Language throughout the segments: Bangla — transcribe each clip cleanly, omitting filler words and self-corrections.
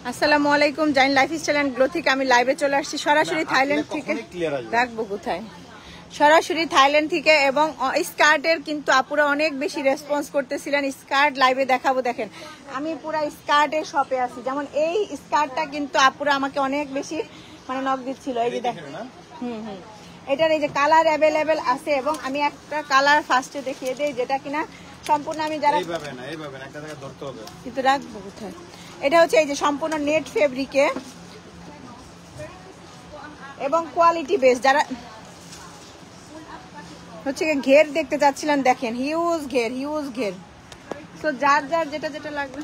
আসসালামু আলাইকুম, জাইন লাইফস্টাইল এন্ড গ্লো থেকে আমি লাইভে চলে আসছি সরাসরি থাইল্যান্ড থেকে। রাখবো কোথায়? সরাসরি থাইল্যান্ড থেকে। এবং স্কার্টের কিন্তু আপুরা অনেক বেশি রেসপন্স করতেছিলেন। স্কার্ট লাইভে দেখাবো। দেখেন আমি পুরা স্কার্টের শপে আছি। যেমন এই স্কার্টটা কিন্তু আপুরা আমাকে অনেক বেশি মানে নক দিচ্ছিল। এই যে দেখেন, এটার এই যে কালার অ্যাভেলেবেল আছে। এবং আমি একটা কালার ফার্স্টে দেখিয়ে দিই, যেটা কিনা সম্পূর্ণ আমি যারা কিন্তু রাখবো কোথায়, এটা হচ্ছে এই যে সম্পূর্ণ নেট ফেব্রিকে এবং কোয়ালিটি বেস। যারা হচ্ছে ঘের দেখতে চাচ্ছিলেন, দেখেন হিউজ ঘের, হিউজ ঘের। তো যার যার যেটা যেটা লাগবে।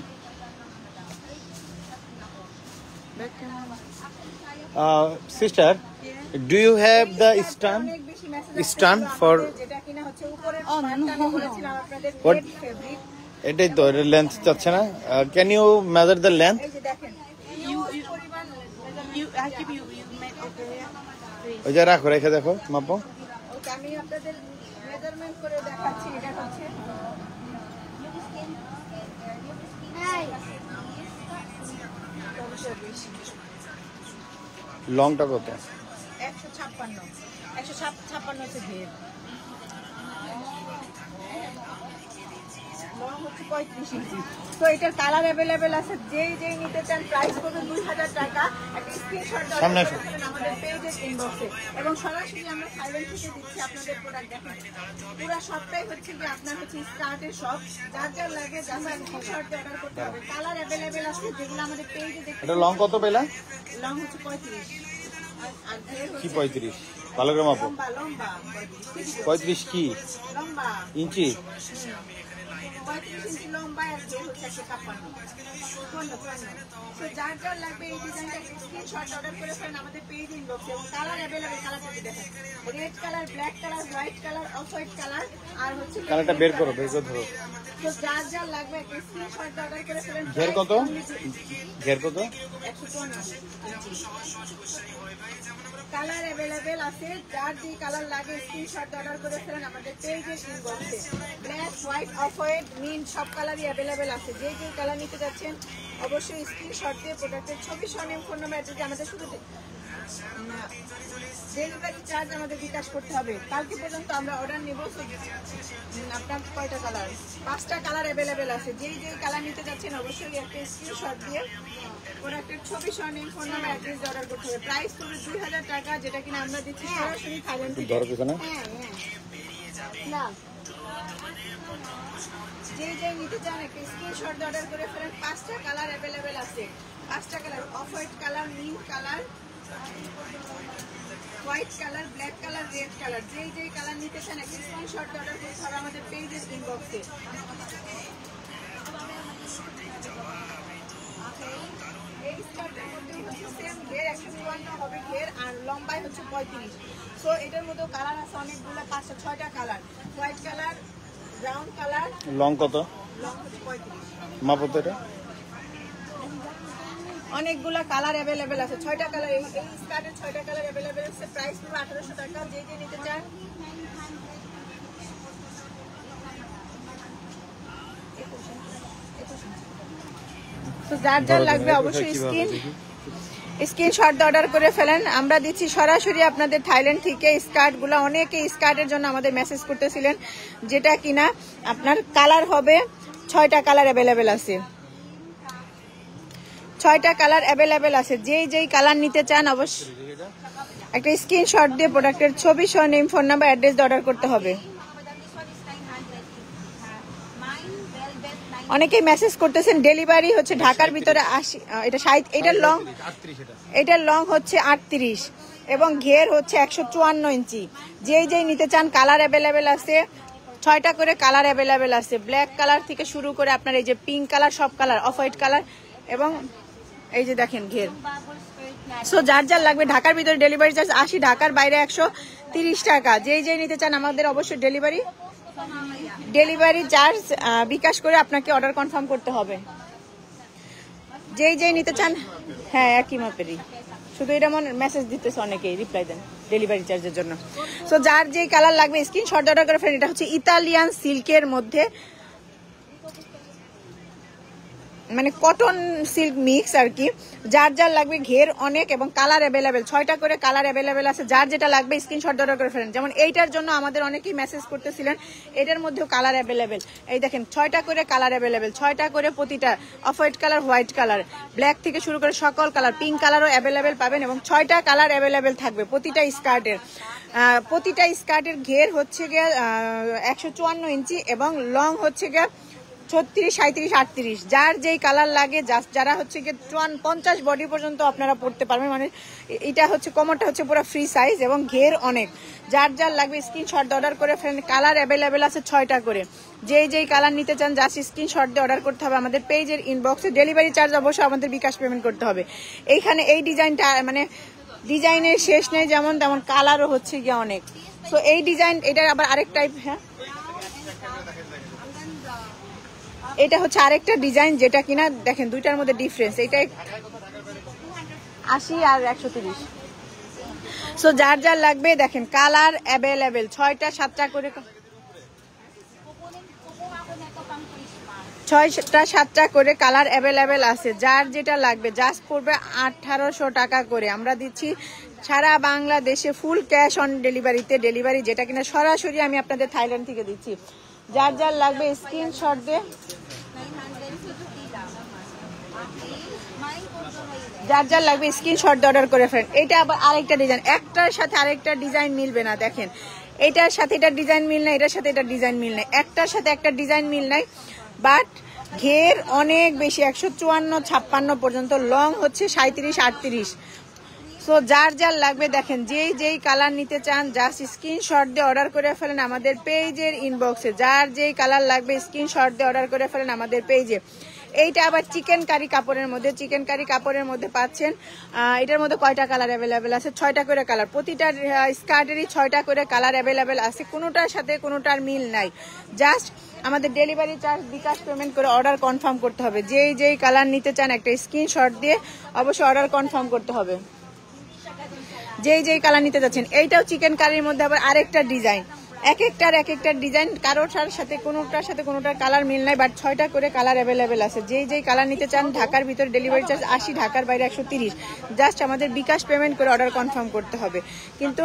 Sister, do you have the stand for? What? এটাই তো, এর লেন্থ চাচ্ছে না। Can you measure the length? ওই যে রাখো, রেখে দেখো, মাপো। আমি আপনাদের মেজারমেন্ট করে দেখাচ্ছি। এটা হচ্ছে লংটা কত? 156 হচ্ছে ঘের। লং হচ্ছে 35 ইঞ্চি। তো এটার কালার অ্যাভেলেবেল আছে। যেই নিতে চান প্রাইস করবে 2000 টাকা। একটা স্ক্রিনশট দাও আমাদের পেজের ইনবক্সে। এবং সরাসরি আমরা থাইল্যান্ড থেকে দিচ্ছি আপনাদের প্রোডাক্ট। দেখেন পুরো সবটাই হচ্ছে যে আপনার হচ্ছে স্কার্টের শপ। যার যার লাগে জাস্ট স্ক্রিনশট দিয়ে অর্ডার করতে হবে। কালার অ্যাভেলেবেল আছে যেগুলো আমাদের পেজে দেখতে। এটা লং কত পেলা? লং হচ্ছে 35। আর ঘের কি 35? ভালো করে মাপো। লম্বা 35 কি লম্বা ইঞ্চি? 35 ইঞ্চি লম্বা। আর ঘের হচ্ছে 156। তো যার যার লাগবে এই ডিজাইনটা স্ক্রিনশট অর্ডার করে ফেলেন আমাদের পেজ ইনবক্সে। এবং কালার অ্যাভেলেবেল, কালারটা দেখেন red colour, black colour, white colour, off white colour. আর হচ্ছে কালারটা বের করো, বের করে ধরো। তো যার যার লাগবে একটা স্ক্রিনশট অর্ডার করে ফেলেন। ঘের কত? ঘের কত? 154। কালার অ্যাভেলেবেল আছে। যার যে কালার লাগে স্ক্রিনশট অর্ডার করে ফেলেন আমাদের পেজের ইনবক্সে। Black, white, off white, mint সব কালারই অ্যাভেলেবেল আছে। যে কালার নিতে যাচ্ছেন অবশ্যই স্ক্রিনশট দিয়ে প্রোডাক্টের ছবি সহ নেম, ফোন নাম্বার, অ্যাড্রেস আমাদের শুধু ডেলিভারি চার্জ আমাদের বিকাশ করতে হবে। কালকে পর্যন্ত আমরা অর্ডার নেব। আপনার কয়টা কালার? 5টা কালার অ্যাভেলেবেল আছে। যেই কালার নিতে যাচ্ছেন অবশ্যই একটা স্ক্রিনশট দিয়ে প্রোডাক্টের ছবি সহ name, phone number, address order করতে হবে। প্রাইস পড়বে 2000 টাকা, যেটা কিনা আমরা দিচ্ছি সরাসরি থাইল্যান্ড থেকে। না যে নিতে চান একটা স্ক্রিনশট অর্ডার করে ফেলেন। 5টা কালার অ্যাভেলেবেল আছে। 5টা colour, off white colour, mint colour, white colour, black colour, red colour. যেই কালার নিতে চান একটা স্ক্রিনশট অর্ডার করতে হবে আমাদের পেজের ইনবক্সে। এই স্কার্টের মধ্যে হচ্ছে সেম ঘের 154 হবে ঘের। আর লম্বাই হচ্ছে 35। সো এটার মধ্যে কালার আছে অনেকগুলো, 5-6টা colour. White colour, brown colour. Long কত? লং হচ্ছে 35। মাপো তো এটা। অনেকগুলা কালার অ্যাভেলেবেল আছে। 6টা কালার। এই স্কার্টের 6টা কালার অ্যাভেলেবেল আছে। প্রাইস পুরো 1800 টাকা। যে নিতে চান তো যার যার লাগবে অবশ্যই স্ক্রিনশট অর্ডার করে ফেলেন। আমরা দিচ্ছি সরাসরি আপনাদের থাইল্যান্ড থেকে স্কার্টগুলো। অনেকে স্কার্টের জন্য আমাদের মেসেজ করতেছিলেন, যেটা কিনা আপনার কালার হবে 6টা কালার অ্যাভেলেবেল আছে। 6টা কালার অ্যাভেলেবেল আছে। যেই কালার নিতে চান অবশ্যই একটা স্ক্রিনশট দিয়ে প্রোডাক্টের ছবি সহ name, phone number, address order করতে হবে। অনেকেই মেসেজ করতেছেন ডেলিভারি হচ্ছে ঢাকার ভিতরে 80। এটার লং হচ্ছে 38 এবং ঘের হচ্ছে 154 ইঞ্চি। যেই নিতে চান কালার অ্যাভেলেবেল আছে। 6টা করে কালার অ্যাভেলেবেল আছে। ব্ল্যাক কালার থেকে শুরু করে আপনার এই যে পিঙ্ক কালার, সব কালার, অফ হোয়াইট কালার। এবং এই যে দেখেন ঘের। সো যার যার লাগবে ঢাকার ভিতরে ডেলিভারি চার্জ 80, ঢাকার বাইরে 130 টাকা। যেই নিতে চান আমাদের অবশ্যই ডেলিভারি চার্জ বিকাশ করে আপনাকে অর্ডার কনফার্ম করতে হবে। যেই নিতে চান, হ্যাঁ একই মাপেরই, শুধু এটা মনে মেসেজ দিতেছে অনেকেই, রিপ্লাই দেন ডেলিভারি চার্জের জন্য। সো যার যেই কালার লাগবে স্ক্রিনশট অর্ডার করে ফেলেন। এটা হচ্ছে ইতালিয়ান সিল্কের মধ্যে মানে কটন সিল্ক মিক্স আর কি। যার যার লাগবে, ঘের অনেক এবং কালার অ্যাভেলেবেল, 6টা করে কালার অ্যাভেলেবেল আছে। যার যেটা লাগবে স্ক্রিনশট অর্ডার করে ফেলেন। যেমন এইটার জন্য আমাদের অনেকেই মেসেজ করতেছিলেন, এটার মধ্যেও কালার অ্যাভেলেবেল। এই দেখেন 6টা করে কালার অ্যাভেলেবেল, 6টা করে প্রতিটা, of white colour, white colour, black থেকে শুরু করে সকল কালার, পিঙ্ক কালারও অ্যাভেলেবেল পাবেন এবং 6টা কালার অ্যাভেলেবেল থাকবে প্রতিটা স্কার্টের। প্রতিটা স্কার্টের ঘের হচ্ছে গিয়ে 154 ইঞ্চি এবং লং হচ্ছে গিয়ে 36, 37, 38। যার যেই কালার লাগে, যারা হচ্ছে গিয়ে 50 বডি পর্যন্ত আপনারা পড়তে পারবেন। মানে এটা হচ্ছে কোমরটা হচ্ছে পুরো ফ্রি সাইজ এবং ঘের অনেক। যার যার লাগবে স্ক্রিনশট দিয়ে অর্ডার করে ফেলেন। কালার অ্যাভেলেবেল আছে 6টা করে। যেই কালার নিতে চান জাস্ট স্ক্রিনশট দিয়ে অর্ডার করতে হবে আমাদের পেজের ইনবক্সে। ডেলিভারি চার্জ অবশ্যই আমাদের বিকাশ পেমেন্ট করতে হবে। এইখানে এই ডিজাইনটা মানে ডিজাইনের শেষ নেই, যেমন তেমন কালারও হচ্ছে গিয়ে অনেক। তো এই ডিজাইন, এটা আবার আরেক টাইপ। হ্যাঁ, এটা হচ্ছে আরেকটা ডিজাইন যেটা কিনা দেখেন দুইটার মধ্যে ডিফারেন্স। এটা 80 আর 130। সো যার যার লাগবে দেখেন কালার অ্যাভেলেবেল, 6টা 7টা করে, 6টা 7টা করে কালার অ্যাভেলেবেল আছে। যার যেটা লাগবে জাস্ট পড়বে 1800 টাকা করে। আমরা দিচ্ছি সারা বাংলাদেশে ফুল ক্যাশ অন ডেলিভারিতে, ডেলিভারি যেটা কিনা সরাসরি আমি আপনাদের থাইল্যান্ড থেকে দিচ্ছি। যার যার লাগবে স্ক্রিনশট দিয়ে, যার যার লাগবে স্ক্রিনশট দিয়ে অর্ডার করে ফেলেন। এটা আবার আরেকটা ডিজাইন, একটার সাথে আরেকটা ডিজাইন মিলবে না। দেখেন এটার সাথে এটার ডিজাইন মিল নাই, এটার সাথে এটার ডিজাইন মিল নাই, একটার সাথে একটা ডিজাইন মিল নাই, বাট ঘের অনেক বেশি, 154, 56 পর্যন্ত, লং হচ্ছে 37, 38। সো যার যার লাগবে দেখেন যেই কালার নিতে চান জাস্ট স্ক্রিনশট দিয়ে অর্ডার করে ফেলেন আমাদের পেজের ইনবক্সে। যার যেই কালার লাগবে স্ক্রিনশট দিয়ে অর্ডার করে ফেলেন আমাদের পেজে। এইটা আবার চিকেন কারি কাপড়ের মধ্যে, চিকেন কারি কাপড়ের মধ্যে পাচ্ছেন। এটার মধ্যে কয়টা কালার অ্যাভেলেবেল আছে? 6টা করে কালার। প্রতিটা স্কার্টেরই 6টা করে কালার অ্যাভেলেবেল আছে, কোনোটার সাথে কোনোটার মিল নাই। জাস্ট আমাদের ডেলিভারি চার্জ বিকাশ পেমেন্ট করে অর্ডার কনফার্ম করতে হবে। যেই কালার নিতে চান একটা স্ক্রিনশট দিয়ে অবশ্যই অর্ডার কনফার্ম করতে হবে। যেই কালার নিতে যাচ্ছেন। এইটাও চিকেন কারির মধ্যে আবার আরেকটা ডিজাইন, এক একটা ডিজাইন, কারোটার সাথে কোনোটার কালার মিল নাই, বাট 6টা করে কালার অ্যাভেলেবেল আছে। যেই কালার নিতে চান ঢাকার ভিতরে ডেলিভারি চার্জ 80, ঢাকার বাইরে 130। জাস্ট আমাদের বিকাশ পেমেন্ট করে অর্ডার কনফার্ম করতে হবে। কিন্তু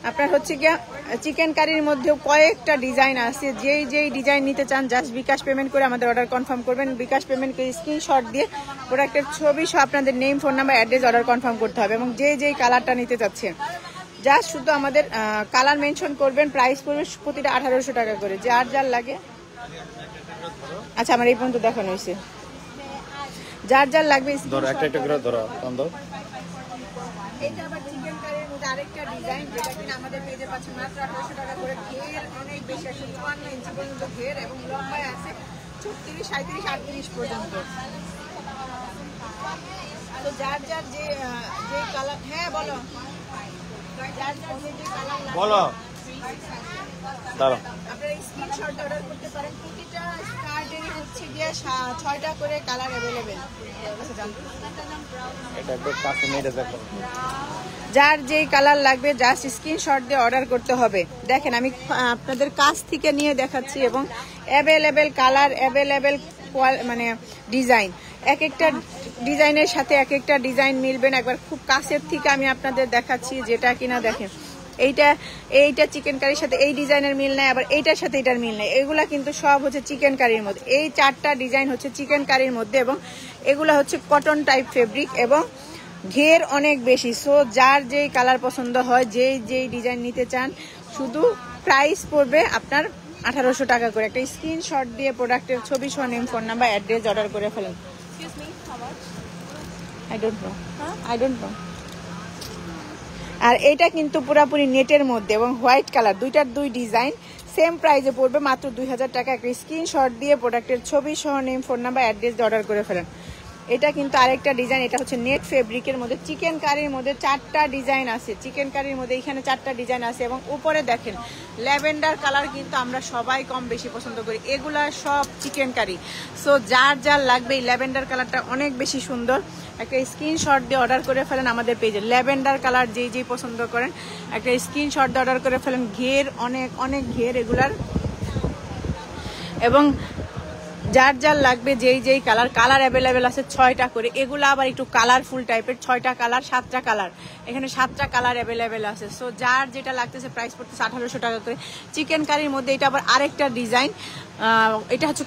আপনার হচ্ছে গিয়া চিকেন কারির মধ্যেও কয়েকটা ডিজাইন আছে। যেই ডিজাইন নিতে চান জাস্ট বিকাশ পেমেন্ট করে আমাদের অর্ডার কনফার্ম করবেন। বিকাশ পেমেন্ট করে স্ক্রিনশট দিয়ে প্রোডাক্টের ছবি সহ আপনাদের name, phone number, address order confirm করতে হবে। এবং যেই কালারটা নিতে চাচ্ছেন জাস্ট শুধু আমাদের কালার মেনশন করবেন। প্রাইস পড়বে প্রতিটা 1800 টাকা করে। যার যার লাগে, আচ্ছা আমার এই পর্যন্ত দেখানো হয়েছে। যার যার লাগবে একটা করে ধরো। এটা আবার চিকেন কারির মধ্যে আরেকটা ডিজাইন যেটা কিনা আমাদের পেজে পাচ্ছেন মাত্র 1800 টাকা করে। ঘের অনেক বেশি, 54 ইঞ্চি পর্যন্ত ঘের এবং লম্বায় আছে 36, 37, 38 পর্যন্ত। তো যার যার যে কালার, হ্যাঁ বলো, যার যার যে কালার বলো, দাঁড়াও, আপনারা স্ক্রিনশট অর্ডার করতে পারেন। প্রতিটা স্কার্টেরই হচ্ছে গিয়ে 6টা করে কালার অ্যাভেলেবেল। এটা একটু কাছে নিয়ে দেখো। যার যেই কালার লাগবে জাস্ট স্ক্রিনশট দিয়ে অর্ডার করতে হবে। দেখেন আমি আপনাদের কাছ থেকে নিয়ে দেখাচ্ছি এবং অ্যাভেলেবেল কালার, অ্যাভেলেবেল মানে ডিজাইন, এক একটা ডিজাইনের সাথে এক একটা ডিজাইন মিলবে না। একবার খুব কাছের থেকে আমি আপনাদের দেখাচ্ছি যেটা কিনা দেখেন এইটা চিকেন কারির সাথে এই ডিজাইনের মিল নাই, আবার এইটার সাথে এটার মিল নাই। এগুলা কিন্তু সব হচ্ছে চিকেন কারির মধ্যে। এই 4টা ডিজাইন হচ্ছে চিকেন কারির মধ্যে এবং এগুলা হচ্ছে কটন টাইপ ফেব্রিক এবং ঘের অনেক বেশি। সো যার যেই কালার পছন্দ হয়, যেই ডিজাইন নিতে চান, শুধু প্রাইস পড়বে আপনার 1800 টাকা করে। একটা স্ক্রিনশট দিয়ে প্রোডাক্টের ছবি সহ name, phone number, address order করে ফেলেন। I don't know. আর এটা কিন্তু পুরাপুরি নেটের মধ্যে এবং হোয়াইট কালার, দুইটার দুই ডিজাইন সেম প্রাইসে পড়বে মাত্র 2000 টাকা। একটা স্ক্রিনশট দিয়ে প্রোডাক্টের ছবি সহ name, phone number, address order করে ফেলেন। এটা কিন্তু আরেকটা ডিজাইন, এটা হচ্ছে নেট ফেব্রিকের মধ্যে চিকেন কারির মধ্যে 4টা ডিজাইন আছে। চিকেন কারির মধ্যে এখানে 4টা ডিজাইন আছে এবং উপরে দেখেন ল্যাভেন্ডার কালার কিন্তু আমরা সবাই কম বেশি পছন্দ করি। এগুলা সব চিকেন কারি। সো যার যার লাগবে এই ল্যাভেন্ডার কালারটা অনেক বেশি সুন্দর। একটা স্ক্রিনশট দিয়ে অর্ডার করে ফেলেন আমাদের পেজে। ল্যাভেন্ডার কালার যেই পছন্দ করেন একটা স্ক্রিনশট দিয়ে অর্ডার করে ফেলেন। ঘের অনেক ঘের এগুলার এবং যার যার লাগবে যেই যেই কালার অ্যাভেলেবেল আছে 6টা করে। এগুলো আবার একটু কালারফুল টাইপের, 6টা কালার 7টা কালার, এখানে 7টা কালার অ্যাভেলেবেল আছে। সো যার যেটা লাগতেছে প্রাইস পড়তেছে 1800 টাকা করে। চিকেন কারির মধ্যে এটা আবার আরেকটা ডিজাইন, এটা হচ্ছে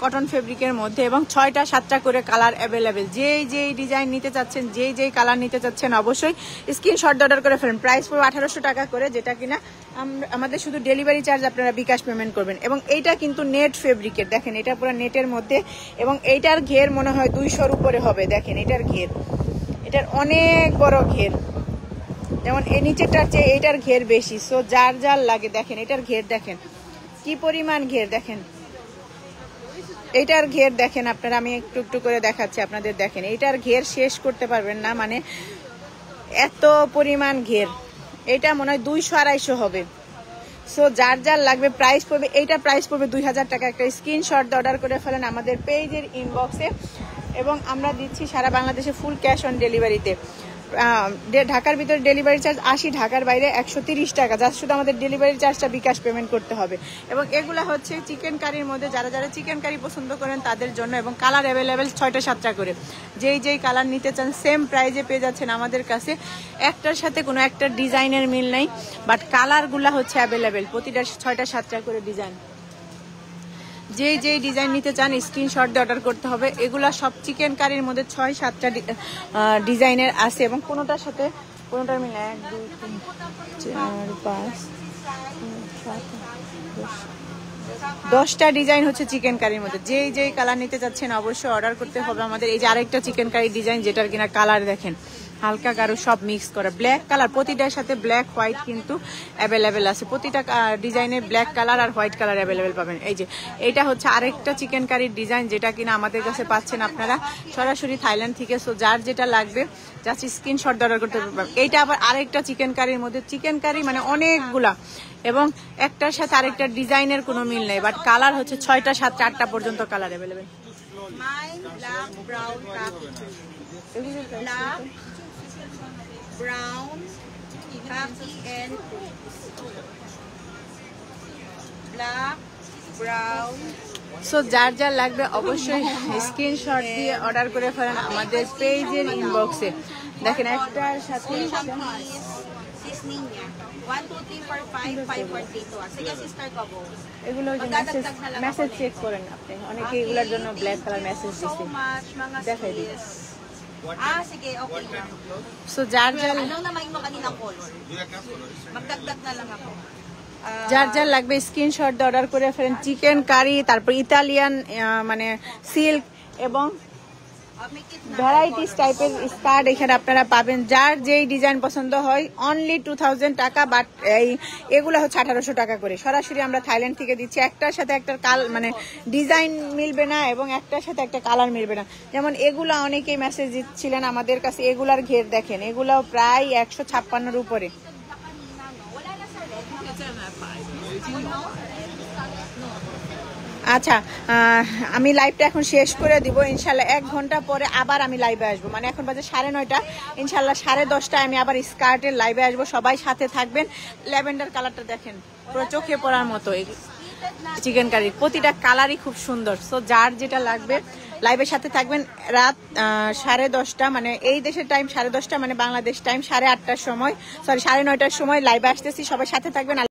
কটন ফেব্রিকের মধ্যে এবং 6টা 7টা করে কালার অ্যাভেলেবেল। যেই যেই ডিজাইন নিতে চাচ্ছেন, যেই যেই কালার নিতে চাচ্ছেন অবশ্যই স্ক্রিনশট অর্ডার করে ফেলেন। প্রাইস পড়বে 1800 টাকা করে, যেটা কিনা আমাদের শুধু ডেলিভারি চার্জ আপনারা বিকাশ পেমেন্ট করবেন। এবং এইটা কিন্তু নেট ফেব্রিকের, দেখেন এটা পুরো নেটের মধ্যে এবং এইটার ঘের মনে হয় 200-র উপরে হবে। দেখেন এটার ঘের, এটার অনেক বড় ঘের, যেমন এই নিচেটার চেয়ে এইটার ঘের বেশি। সো যার যার লাগে দেখেন এটার ঘের দেখেন কি পরিমাণ ঘের, দেখেন এইটার ঘের দেখেন আপনারা, আমি একটু একটু করে দেখাচ্ছি আপনাদের। দেখেন এইটার ঘের শেষ করতে পারবেন না, মানে এত পরিমাণ ঘের। এটা মনে হয় 200-250 হবে। সো যার যার লাগবে প্রাইস পড়বে, এইটা প্রাইস পড়বে 2000 টাকা। একটা স্ক্রিনশট অর্ডার করে ফেলেন আমাদের পেজের ইনবক্সে এবং আমরা দিচ্ছি সারা বাংলাদেশে ফুল ক্যাশ অন ডেলিভারিতে। ঢাকার ভিতরে ডেলিভারি চার্জ 80, ঢাকার বাইরে 130 টাকা। জাস্ট শুধু আমাদের ডেলিভারি চার্জটা বিকাশ পেমেন্ট করতে হবে। এবং এগুলা হচ্ছে চিকেন কারির মধ্যে, যারা যারা চিকেন কারি পছন্দ করেন তাদের জন্য। এবং কালার অ্যাভেলেবেল 6টা 7টা করে, যেই যেই কালার নিতে চান সেম প্রাইজে পেয়ে যাচ্ছেন আমাদের কাছে। একটার সাথে কোনো একটা ডিজাইনের মিল নাই, বাট কালারগুলা হচ্ছে অ্যাভেলেবেল, প্রতিটা 6টা 7টা করে ডিজাইন। যেই যেই ডিজাইন নিতে চান স্ক্রিনশট দিয়ে অর্ডার করতে হবে। এগুলা সব চিকেন কারির মধ্যে 6-7টা ডিজাইনের আছে এবং কোনোটার সাথে কোনোটার মিলে 1 2 3 4 5 7 10টা ডিজাইন হচ্ছে চিকেন কারির মধ্যে। যেই যেই কালার নিতে চাচ্ছেন অবশ্যই অর্ডার করতে হবে আমাদের। এই যে আরেকটা চিকেন কারি ডিজাইন, যেটার কিনা কালার দেখেন হালকা গাঢ় সব মিক্স করা, ব্ল্যাক কালার, প্রতিটার সাথে ব্ল্যাক হোয়াইট কিন্তু অ্যাভেলেবেল আছে। প্রতিটা ডিজাইনে ব্ল্যাক কালার আর হোয়াইট কালার অ্যাভেলেবেল পাবেন। এই যে এটা হচ্ছে আরেকটা চিকেন কারির ডিজাইন, যেটা কিনা আমাদের কাছে পাচ্ছেন আপনারা সরাসরি থাইল্যান্ড থেকে। সো যার যেটা লাগবে জাস্ট স্ক্রিনশট অর্ডার করতে পারবেন। এইটা আবার আরেকটা চিকেন কারির মধ্যে, চিকেন কারি মানে অনেকগুলা এবং একটার সাথে আরেকটা ডিজাইনের কোনো মিল নেই, বাট কালার হচ্ছে 6টা 7টা 8টা পর্যন্ত colour available. Brown, khaki, and black, brown. So যার যার লাগবে অবশ্যই স্ক্রিনশট দিয়ে অর্ডার করে ফেলেন আমাদের পেজের ইনবক্সে। দেখেন একটার সাথে Seasoning niya. 1, 2, 3, 4, 5, 5, 4, 3, 2. Sige, sister ko po. এগুলো মেসেজ চেক করেন আপনি, অনেকে এগুলোর জন্য ব্ল্যাক কালার মেসেজ So দিচ্ছে, much, mga দেখাই দিই। sis. Sige, okay lang. So যার যার Anong naman yung kaninang color? Magdagdag na lang ako. যার যার লাগবে স্ক্রিনশট দিয়ে অর্ডার করে ফেলেন। চিকেন কারি, তারপর ইতালিয়ান মানে সিল্ক এবং Make it ভ্যারাইটিস টাইপের স্কার্ট এখানে আপনারা পাবেন। যার যেই ডিজাইন পছন্দ হয় অনলি 2000 টাকা, বাট এগুলো হচ্ছে 1800 টাকা করে। সরাসরি আমরা থাইল্যান্ড থেকে দিচ্ছি। একটার সাথে একটা মানে ডিজাইন মিলবে না এবং একটার সাথে একটা কালার মিলবে না। যেমন এগুলা অনেকেই মেসেজ দিচ্ছিলেন আমাদের কাছে, এগুলার ঘের দেখেন, এগুলাও প্রায় 156-র উপরে। আচ্ছা, আমি লাইভটা এখন শেষ করে দিব ইনশাল্লাহ। 1 ঘন্টা পরে আবার আমি লাইভে আসবো, মানে এখন বাজে 9:30, ইনশাল্লাহ 10:30টায় আমি আবার স্কার্টের লাইভে আসবো। সবাই সাথে থাকবেন। ল্যাভেন্ডার কালারটা দেখেন, পুরো চোখে পড়ার মতো। চিকেন কারির প্রতিটা কালারই খুব সুন্দর। সো যার যেটা লাগবে লাইভের সাথে থাকবেন। রাত 10:30, মানে এই দেশের টাইম 10:30, মানে বাংলাদেশ টাইম 8:30টার সময়, সরি 9:30টার সময় লাইভে আসতেছি। সবাই সাথে থাকবেন।